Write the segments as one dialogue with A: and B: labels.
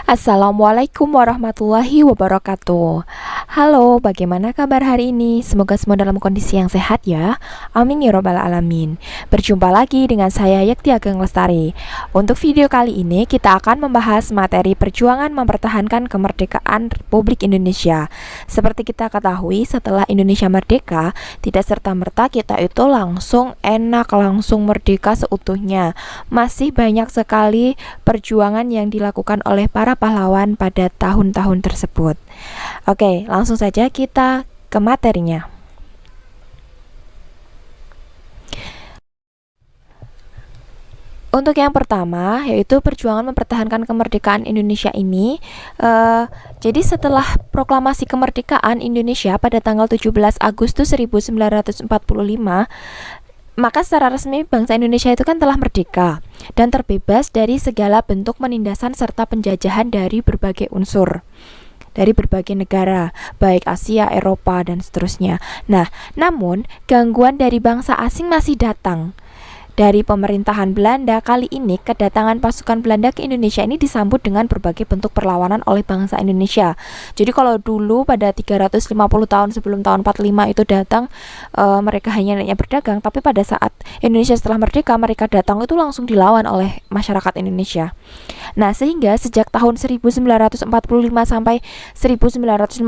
A: Assalamualaikum warahmatullahi wabarakatuh. Halo, bagaimana kabar hari ini? Semoga semua dalam kondisi yang sehat ya. Amin ya robbal alamin. Berjumpa lagi dengan saya Yakti Ageng Lestari. Untuk video kali ini kita akan membahas materi perjuangan mempertahankan kemerdekaan Republik Indonesia. Seperti kita ketahui, setelah Indonesia merdeka, tidak serta-merta kita itu langsung langsung merdeka seutuhnya. Masih banyak sekali perjuangan yang dilakukan oleh para pahlawan pada tahun-tahun tersebut. Oke, langsung saja kita ke materinya. Untuk yang pertama, yaitu perjuangan mempertahankan kemerdekaan Indonesia ini. Jadi setelah proklamasi kemerdekaan Indonesia pada tanggal 17 Agustus 1945, maka secara resmi bangsa Indonesia itu kan telah merdeka dan terbebas dari segala bentuk penindasan serta penjajahan dari berbagai unsur, dari berbagai negara, baik Asia, Eropa, dan seterusnya. Nah, namun gangguan dari bangsa asing masih datang. Dari pemerintahan Belanda, kali ini kedatangan pasukan Belanda ke Indonesia ini disambut dengan berbagai bentuk perlawanan oleh bangsa Indonesia. Jadi kalau dulu pada 350 tahun sebelum tahun 45 itu datang, mereka hanya berdagang, tapi pada saat Indonesia setelah merdeka, mereka datang itu langsung dilawan oleh masyarakat Indonesia. Nah, sehingga sejak tahun 1945 sampai 1950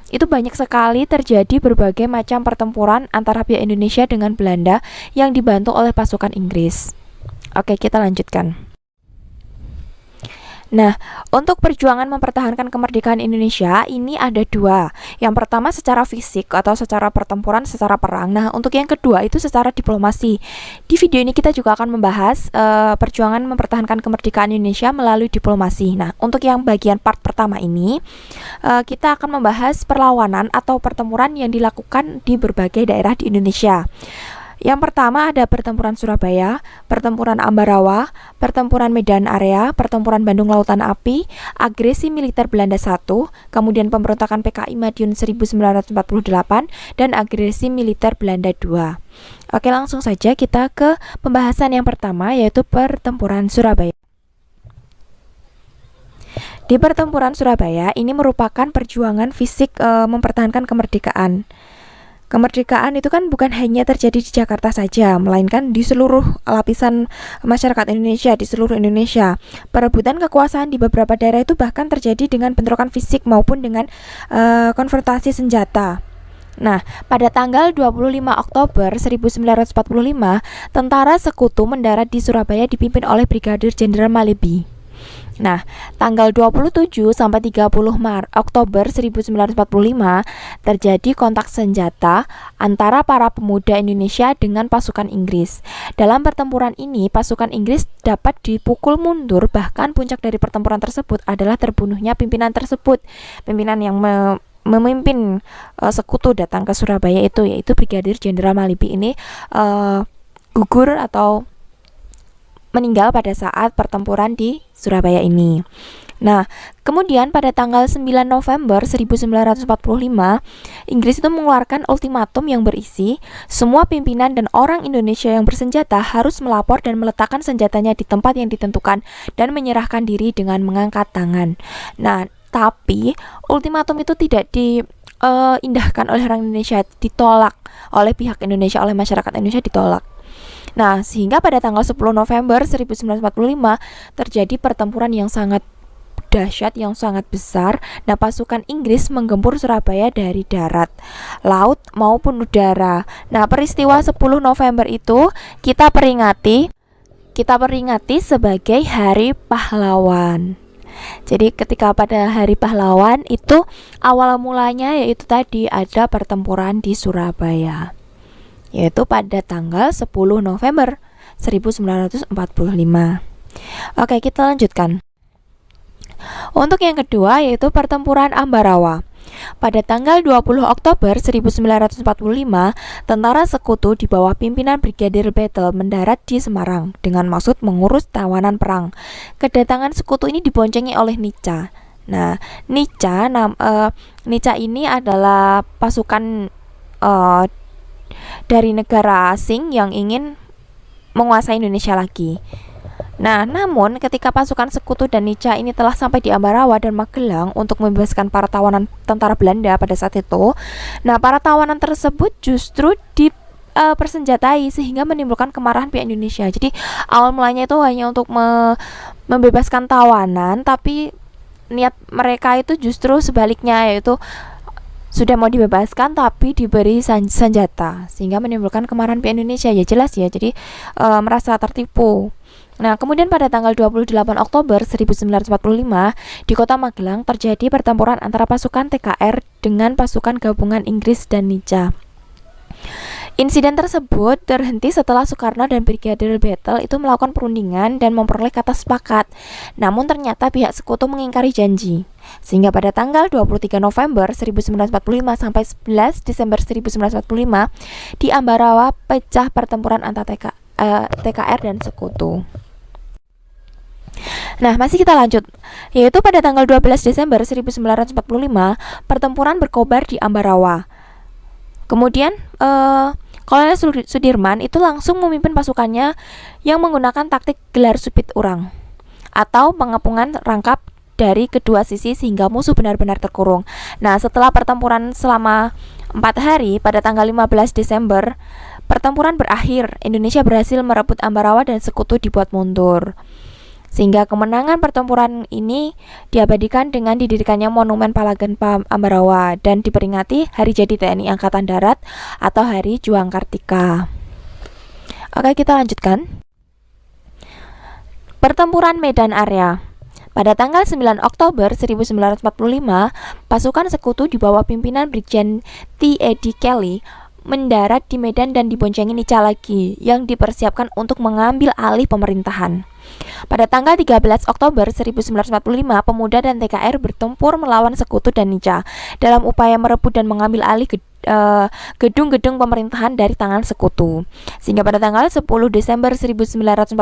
A: itu banyak sekali terjadi berbagai macam pertempuran antara pihak Indonesia dengan Belanda yang dibantu oleh pasukan Inggris. Oke, kita lanjutkan. Nah, untuk perjuangan mempertahankan kemerdekaan Indonesia ini ada dua. Yang pertama secara fisik atau secara pertempuran, secara perang. Nah, untuk yang kedua itu secara diplomasi. Di video ini kita juga akan membahas perjuangan mempertahankan kemerdekaan Indonesia melalui diplomasi. Nah, untuk yang bagian part pertama ini, kita akan membahas perlawanan atau pertempuran yang dilakukan di berbagai daerah di Indonesia. Yang pertama ada pertempuran Surabaya, pertempuran Ambarawa, pertempuran Medan Area, pertempuran Bandung Lautan Api, agresi militer Belanda 1, kemudian pemberontakan PKI Madiun 1948, dan agresi militer Belanda 2. Oke, langsung saja kita ke pembahasan yang pertama, yaitu pertempuran Surabaya. Di pertempuran Surabaya ini merupakan perjuangan fisik mempertahankan kemerdekaan. Kemerdekaan itu kan bukan hanya terjadi di Jakarta saja, melainkan di seluruh lapisan masyarakat Indonesia, di seluruh Indonesia. Perebutan kekuasaan di beberapa daerah itu bahkan terjadi dengan bentrokan fisik maupun dengan konfrontasi senjata. Nah, pada tanggal 25 Oktober 1945, tentara sekutu mendarat di Surabaya dipimpin oleh Brigadir Jenderal Malebi. Nah, tanggal 27 sampai 30 Oktober 1945 terjadi kontak senjata antara para pemuda Indonesia dengan pasukan Inggris. Dalam pertempuran ini, pasukan Inggris dapat dipukul mundur, bahkan puncak dari pertempuran tersebut adalah terbunuhnya pimpinan tersebut. Pimpinan yang memimpin sekutu datang ke Surabaya itu, yaitu Brigadir Jenderal Malebi ini gugur atau meninggal pada saat pertempuran di Surabaya ini. Nah, kemudian pada tanggal 9 November 1945, Inggris itu mengeluarkan ultimatum yang berisi semua pimpinan dan orang Indonesia yang bersenjata harus melapor dan meletakkan senjatanya di tempat yang ditentukan dan menyerahkan diri dengan mengangkat tangan. Nah, tapi ultimatum itu tidak diindahkan oleh orang Indonesia, ditolak oleh pihak Indonesia, oleh masyarakat Indonesia ditolak. Nah, sehingga pada tanggal 10 November 1945 terjadi pertempuran yang sangat dahsyat, yang sangat besar. Nah, pasukan Inggris menggempur Surabaya dari darat, laut maupun udara. Nah, peristiwa 10 November itu kita peringati sebagai Hari Pahlawan. Jadi ketika pada Hari Pahlawan itu awal mulanya yaitu tadi ada pertempuran di Surabaya, yaitu pada tanggal 10 November 1945. Oke, kita lanjutkan. Untuk yang kedua yaitu pertempuran Ambarawa. Pada tanggal 20 Oktober 1945, tentara sekutu di bawah pimpinan Brigadir Battle mendarat di Semarang dengan maksud mengurus tawanan perang. Kedatangan sekutu ini diboncengi oleh Nica. Nah, Nica ini adalah pasukan dari negara asing yang ingin menguasai Indonesia lagi. Nah, namun ketika pasukan Sekutu dan Nica ini telah sampai di Ambarawa dan Magelang untuk membebaskan para tawanan tentara Belanda pada saat itu, nah para tawanan tersebut justru persenjatai sehingga menimbulkan kemarahan pihak Indonesia. Jadi awal mulanya itu hanya untuk membebaskan tawanan, tapi niat mereka itu justru sebaliknya, yaitu sudah mau dibebaskan tapi diberi senjata sehingga menimbulkan kemarahan pihak Indonesia. Ya jelas ya, jadi merasa tertipu. Nah, kemudian pada tanggal 28 Oktober 1945 di kota Magelang terjadi pertempuran antara pasukan TKR dengan pasukan gabungan Inggris dan Nica. Insiden tersebut terhenti setelah Soekarno dan Brigadir Battle itu melakukan perundingan dan memperoleh kata sepakat. Namun ternyata pihak Sekutu mengingkari janji. Sehingga pada tanggal 23 November 1945 sampai 11 Desember 1945 di Ambarawa pecah pertempuran antara TKR dan Sekutu. Nah, masih kita lanjut, yaitu pada tanggal 12 Desember 1945 pertempuran berkobar di Ambarawa. Kemudian Kolonel Sudirman itu langsung memimpin pasukannya yang menggunakan taktik gelar supit urang atau pengepungan rangkap dari kedua sisi sehingga musuh benar-benar terkurung. Nah, setelah pertempuran selama 4 hari pada tanggal 15 Desember, pertempuran berakhir. Indonesia berhasil merebut Ambarawa dan Sekutu dibuat mundur. Sehingga kemenangan pertempuran ini diabadikan dengan didirikannya Monumen Palagan Ambarawa dan diperingati Hari Jadi TNI Angkatan Darat atau Hari Juang Kartika. Oke, kita lanjutkan. Pertempuran Medan Area. Pada tanggal 9 Oktober 1945, pasukan Sekutu di bawah pimpinan Brigjen T. Eddie Kelly mendarat di Medan dan diboncengi Nica lagi yang dipersiapkan untuk mengambil alih pemerintahan. Pada tanggal 13 Oktober 1945, pemuda dan TKR bertempur melawan Sekutu dan Nica dalam upaya merebut dan mengambil alih gedung-gedung pemerintahan dari tangan Sekutu. Sehingga pada tanggal 10 Desember 1945,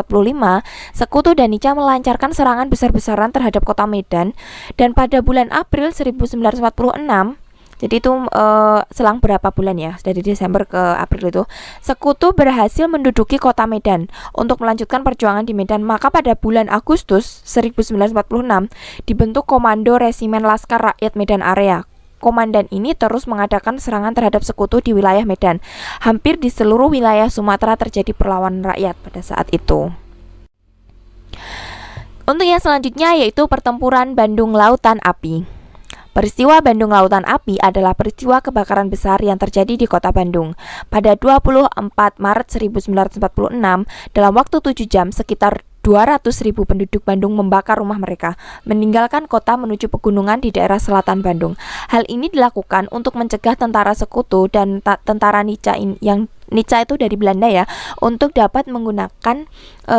A: Sekutu dan Nica melancarkan serangan besar-besaran terhadap kota Medan, dan pada bulan April 1946, jadi itu selang berapa bulan ya, dari Desember ke April itu, Sekutu berhasil menduduki kota Medan untuk melanjutkan perjuangan di Medan. Maka pada bulan Agustus 1946 dibentuk Komando Resimen Laskar Rakyat Medan Area. Komandan ini terus mengadakan serangan terhadap Sekutu di wilayah Medan. Hampir di seluruh wilayah Sumatera terjadi perlawanan rakyat pada saat itu. Untuk yang selanjutnya yaitu pertempuran Bandung Lautan Api. Peristiwa Bandung Lautan Api adalah peristiwa kebakaran besar yang terjadi di kota Bandung. Pada 24 Maret 1946, dalam waktu 7 jam, sekitar 200.000 penduduk Bandung membakar rumah mereka, meninggalkan kota menuju pegunungan di daerah selatan Bandung. Hal ini dilakukan untuk mencegah tentara Sekutu dan tentara Nica yang Nica itu dari Belanda ya, untuk dapat menggunakan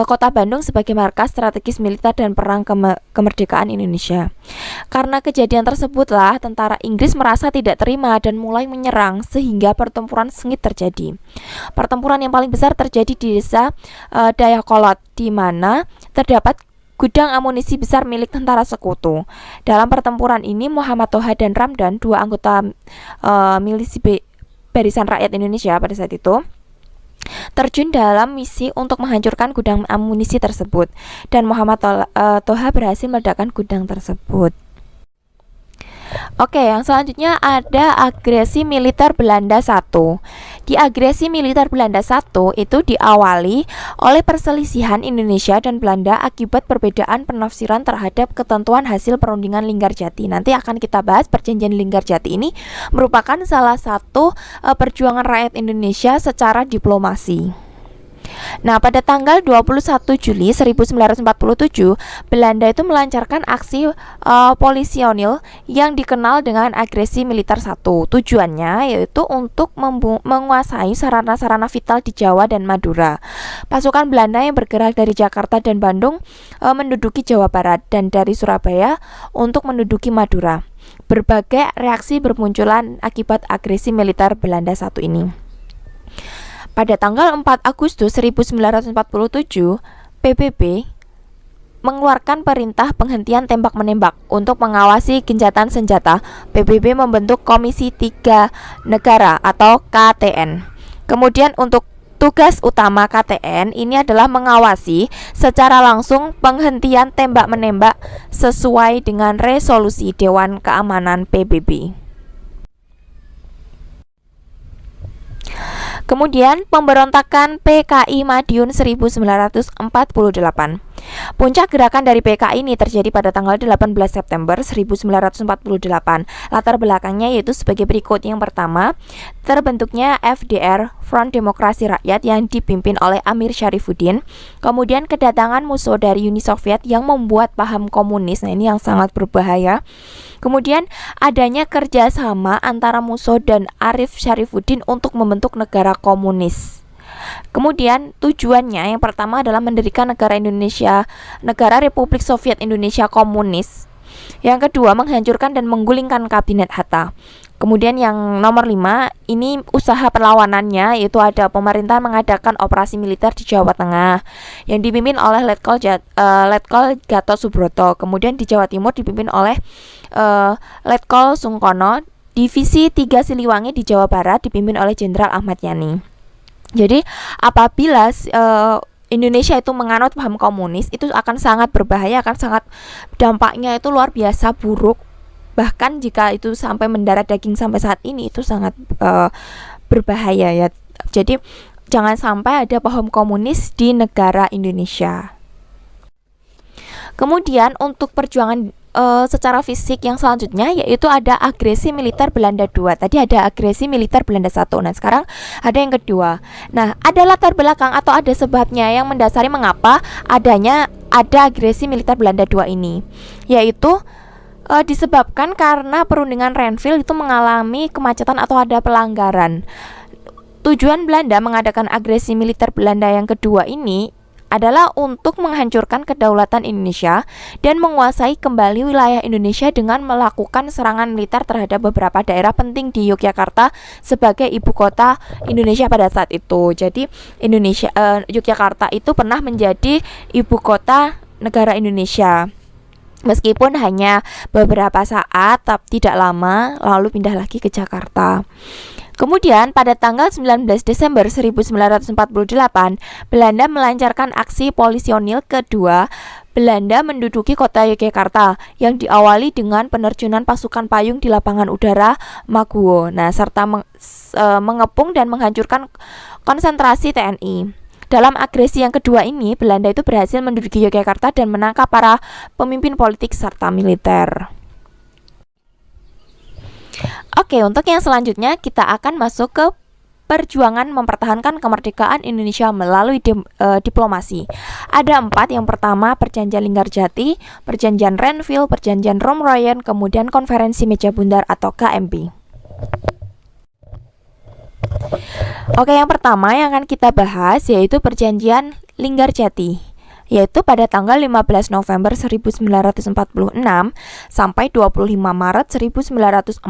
A: kota Bandung sebagai markas strategis militer dan perang kemerdekaan Indonesia. Karena kejadian tersebutlah tentara Inggris merasa tidak terima dan mulai menyerang sehingga pertempuran sengit terjadi. Pertempuran yang paling besar terjadi di desa Dayakolot, di mana terdapat gudang amunisi besar milik tentara Sekutu. Dalam pertempuran ini Muhammad Toha dan Ramdan, dua anggota milisi Barisan Rakyat Indonesia pada saat itu, terjun dalam misi untuk menghancurkan gudang amunisi tersebut, dan Muhammad Toha berhasil meledakkan gudang tersebut. Oke, yang selanjutnya ada agresi militer Belanda I. Di agresi militer Belanda I itu diawali oleh perselisihan Indonesia dan Belanda akibat perbedaan penafsiran terhadap ketentuan hasil perundingan Linggarjati. Nanti akan kita bahas perjanjian Linggarjati ini merupakan salah satu perjuangan rakyat Indonesia secara diplomasi. Nah, pada tanggal 21 Juli 1947, Belanda itu melancarkan aksi polisionil yang dikenal dengan agresi militer 1. Tujuannya yaitu untuk menguasai sarana-sarana vital di Jawa dan Madura. Pasukan Belanda yang bergerak dari Jakarta dan Bandung menduduki Jawa Barat, dan dari Surabaya untuk menduduki Madura. Berbagai reaksi bermunculan akibat agresi militer Belanda I ini. Pada tanggal 4 Agustus 1947, PBB mengeluarkan perintah penghentian tembak-menembak untuk mengawasi gencatan senjata. PBB membentuk Komisi 3 Negara atau KTN. Kemudian untuk Tugas utama KTN ini adalah mengawasi secara langsung penghentian tembak-menembak sesuai dengan resolusi Dewan Keamanan PBB. Kemudian pemberontakan PKI Madiun 1948. Puncak gerakan dari PKI ini terjadi pada tanggal 18 September 1948. Latar belakangnya yaitu sebagai berikut. Yang pertama, terbentuknya FDR, Front Demokrasi Rakyat, yang dipimpin oleh Amir Syarifuddin. Kemudian kedatangan musuh dari Uni Soviet yang membuat paham komunis. Nah, ini yang sangat berbahaya. Kemudian adanya kerjasama antara musuh dan Arif Syarifuddin untuk membentuk negara komunis. Kemudian tujuannya yang pertama adalah mendirikan negara Indonesia, negara Republik Soviet Indonesia Komunis. Yang kedua, menghancurkan dan menggulingkan kabinet Hatta. Kemudian yang nomor 5, ini usaha perlawanannya, yaitu ada pemerintah mengadakan operasi militer di Jawa Tengah yang dipimpin oleh Letkol Gatot Subroto. Kemudian di Jawa Timur dipimpin oleh Letkol Sungkono. Divisi 3 Siliwangi di Jawa Barat dipimpin oleh Jenderal Ahmad Yani. Jadi apabila Indonesia itu menganut paham komunis, itu akan sangat berbahaya, akan sangat dampaknya itu luar biasa buruk. Bahkan jika itu sampai mendarat daging sampai saat ini, itu sangat berbahaya ya. Jadi jangan sampai ada paham komunis di negara Indonesia. Kemudian untuk perjuangan secara fisik yang selanjutnya yaitu ada agresi militer Belanda 2. Tadi ada agresi militer Belanda 1. Nah, sekarang ada yang kedua. Nah, ada latar belakang atau ada sebabnya yang mendasari mengapa ada agresi militer Belanda 2 ini. Yaitu disebabkan karena perundingan Renville itu mengalami kemacetan atau ada pelanggaran. Tujuan Belanda mengadakan agresi militer Belanda yang kedua ini adalah untuk menghancurkan kedaulatan Indonesia dan menguasai kembali wilayah Indonesia dengan melakukan serangan militer terhadap beberapa daerah penting di Yogyakarta sebagai ibu kota Indonesia pada saat itu. Jadi Yogyakarta itu pernah menjadi ibu kota negara Indonesia. Meskipun hanya beberapa saat, tapi tidak lama, lalu pindah lagi ke Jakarta. Kemudian pada tanggal 19 Desember 1948, Belanda melancarkan aksi polisionil kedua. Belanda menduduki kota Yogyakarta yang diawali dengan penerjunan pasukan payung di lapangan udara Maguwo. Nah, serta mengepung dan menghancurkan konsentrasi TNI. Dalam agresi yang kedua ini, Belanda itu berhasil menduduki Yogyakarta dan menangkap para pemimpin politik serta militer. Oke, untuk yang selanjutnya kita akan masuk ke perjuangan mempertahankan kemerdekaan Indonesia melalui diplomasi. Ada 4. Yang pertama, Perjanjian Linggarjati, Perjanjian Renville, Perjanjian Romeroyen, kemudian Konferensi Meja Bundar atau KMB. Oke, yang pertama yang akan kita bahas yaitu Perjanjian Linggarjati, yaitu pada tanggal 15 November 1946 sampai 25 Maret 1947.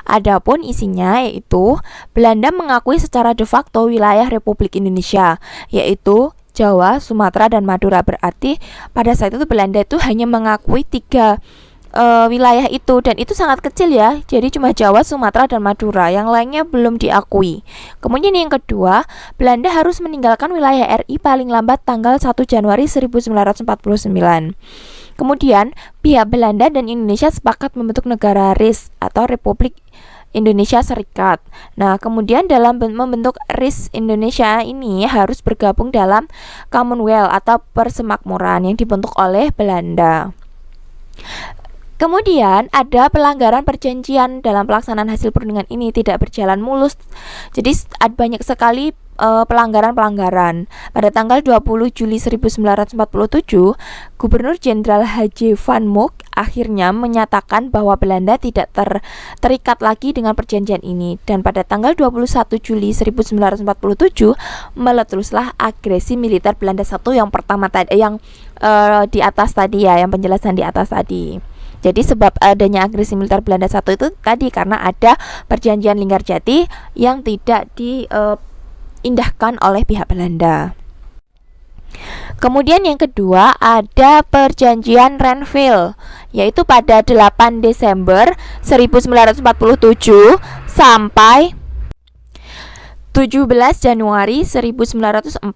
A: Adapun isinya yaitu Belanda mengakui secara de facto wilayah Republik Indonesia, yaitu Jawa, Sumatera, dan Madura. Berarti pada saat itu Belanda itu hanya mengakui 3 wilayah itu, dan itu sangat kecil ya. Jadi cuma Jawa, Sumatera, dan Madura, yang lainnya belum diakui. Kemudian yang kedua, Belanda harus meninggalkan wilayah RI paling lambat tanggal 1 Januari 1949. Kemudian pihak Belanda dan Indonesia sepakat membentuk negara RIS atau Republik Indonesia Serikat. Nah, kemudian dalam membentuk RIS Indonesia ini harus bergabung dalam Commonwealth atau Persemakmuran yang dibentuk oleh Belanda. Kemudian ada pelanggaran perjanjian dalam pelaksanaan hasil perundingan ini tidak berjalan mulus. Jadi banyak sekali pelanggaran-pelanggaran. Pada tanggal 20 Juli 1947, Gubernur Jenderal H.J. Van Mook akhirnya menyatakan bahwa Belanda tidak terikat lagi dengan perjanjian ini, dan pada tanggal 21 Juli 1947 meletuslah agresi militer Belanda 1 yang pertama tadi, yang di atas tadi ya, yang penjelasan di atas tadi. Jadi sebab adanya agresi militer Belanda 1 itu tadi karena ada Perjanjian Linggarjati yang tidak diindahkan oleh pihak Belanda. Kemudian yang kedua ada Perjanjian Renville, yaitu pada 8 Desember 1947 sampai 17 Januari 1948.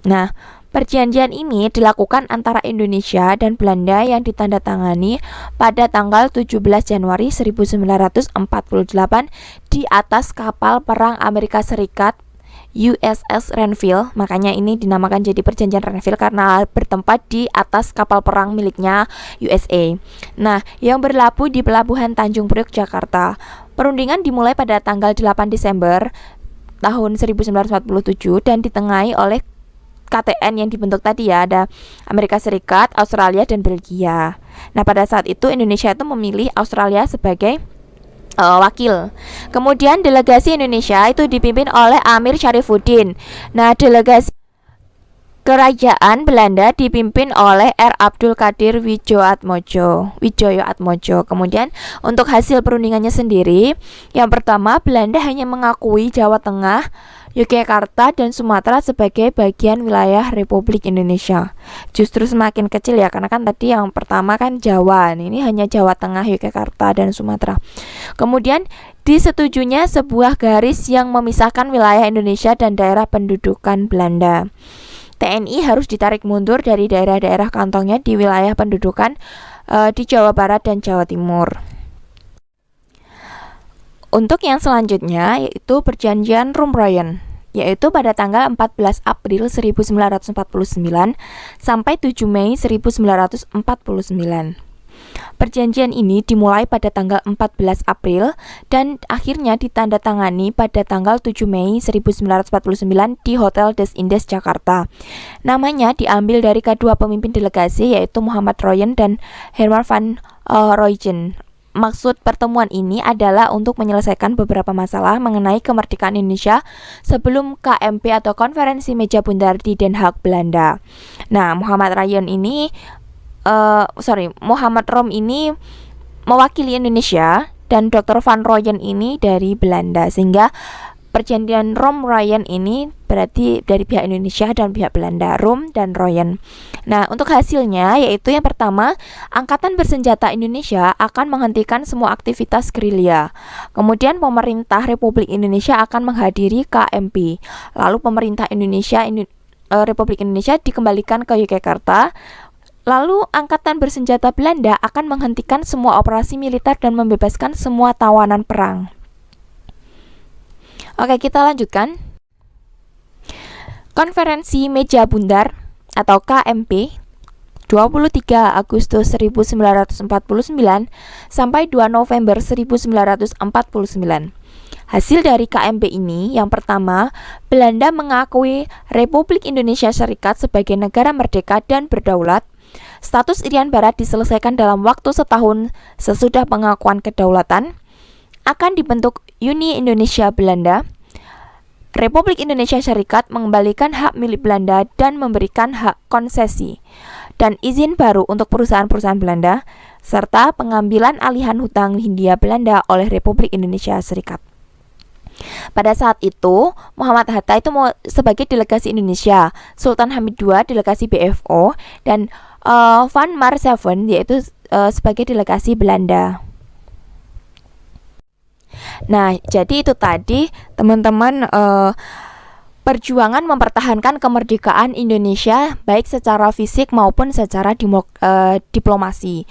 A: Nah, perjanjian ini dilakukan antara Indonesia dan Belanda yang ditandatangani pada tanggal 17 Januari 1948 di atas kapal perang Amerika Serikat USS Renville. Makanya ini dinamakan jadi perjanjian Renville karena bertempat di atas kapal perang miliknya USA. Nah, yang berlabuh di pelabuhan Tanjung Priok, Jakarta. Perundingan dimulai pada tanggal 8 Desember tahun 1947 dan ditengahi oleh KTN yang dibentuk tadi ya, ada Amerika Serikat, Australia, dan Belgia. Nah, pada saat itu Indonesia itu memilih Australia sebagai wakil. Kemudian delegasi Indonesia itu dipimpin oleh Amir Syarifuddin. Nah, delegasi Kerajaan Belanda dipimpin oleh R. Abdul Qadir Wijoyo Atmojo. Kemudian untuk hasil perundingannya sendiri, yang pertama Belanda hanya mengakui Jawa Tengah, Yogyakarta, dan Sumatera sebagai bagian wilayah Republik Indonesia. Justru semakin kecil ya, karena kan tadi yang pertama kan Jawa, ini hanya Jawa Tengah, Yogyakarta, dan Sumatera. Kemudian disetujunya sebuah garis yang memisahkan wilayah Indonesia dan daerah pendudukan Belanda. TNI harus ditarik mundur dari daerah-daerah kantongnya di wilayah pendudukan di Jawa Barat dan Jawa Timur. Untuk yang selanjutnya yaitu Perjanjian Rum-Royen, yaitu pada tanggal 14 April 1949 sampai 7 Mei 1949. Perjanjian ini dimulai pada tanggal 14 April dan akhirnya ditandatangani pada tanggal 7 Mei 1949 di Hotel Des Indes, Jakarta. Namanya diambil dari kedua pemimpin delegasi yaitu Muhammad Royen dan Herman van Royen. Maksud pertemuan ini adalah untuk menyelesaikan beberapa masalah mengenai kemerdekaan Indonesia sebelum KMP atau Konferensi Meja Bundar di Den Haag, Belanda. Nah, Muhammad Rom ini mewakili Indonesia dan Dr. Van Royen ini dari Belanda, sehingga perjanjian Rom-Royen ini berarti dari pihak Indonesia dan pihak Belanda, Rom dan Royen. Nah, untuk hasilnya yaitu yang pertama, Angkatan Bersenjata Indonesia akan menghentikan semua aktivitas gerilya. Kemudian pemerintah Republik Indonesia akan menghadiri KMP. Lalu pemerintah Republik Indonesia dikembalikan ke Yogyakarta. Lalu Angkatan Bersenjata Belanda akan menghentikan semua operasi militer dan membebaskan semua tawanan perang. Oke, kita lanjutkan. Konferensi Meja Bundar atau KMP 23 Agustus 1949 sampai 2 November 1949. Hasil dari KMP ini, yang pertama, Belanda mengakui Republik Indonesia Serikat sebagai negara merdeka dan berdaulat. Status Irian Barat diselesaikan dalam waktu setahun sesudah pengakuan kedaulatan. Akan dibentuk Uni Indonesia Belanda. Republik Indonesia Serikat mengembalikan hak milik Belanda dan memberikan hak konsesi dan izin baru untuk perusahaan-perusahaan Belanda, serta pengambilan alihan hutang Hindia Belanda oleh Republik Indonesia Serikat. Pada saat itu, Muhammad Hatta itu sebagai delegasi Indonesia, Sultan Hamid II delegasi BFO, dan Van Marseveen yaitu sebagai delegasi Belanda. Nah, jadi itu tadi teman-teman perjuangan mempertahankan kemerdekaan Indonesia baik secara fisik maupun secara diplomasi.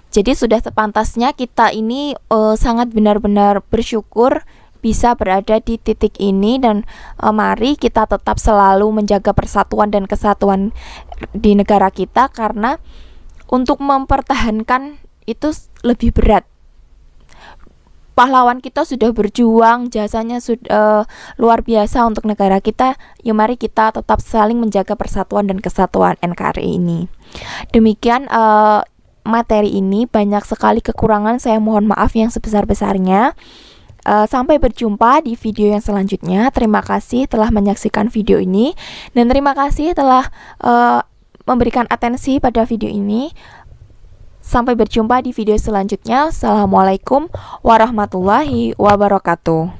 A: Jadi sudah sepantasnya kita ini sangat benar-benar bersyukur bisa berada di titik ini, dan mari kita tetap selalu menjaga persatuan dan kesatuan di negara kita, karena untuk mempertahankan itu lebih berat. Pahlawan kita sudah berjuang, jasanya sudah luar biasa untuk negara kita. Ya, mari kita tetap saling menjaga persatuan dan kesatuan NKRI ini. Demikian materi ini, banyak sekali kekurangan, saya mohon maaf yang sebesar-besarnya. Sampai berjumpa di video yang selanjutnya. Terima kasih telah menyaksikan video ini, dan terima kasih telah memberikan atensi pada video ini. Sampai berjumpa di video selanjutnya. Assalamualaikum warahmatullahi wabarakatuh.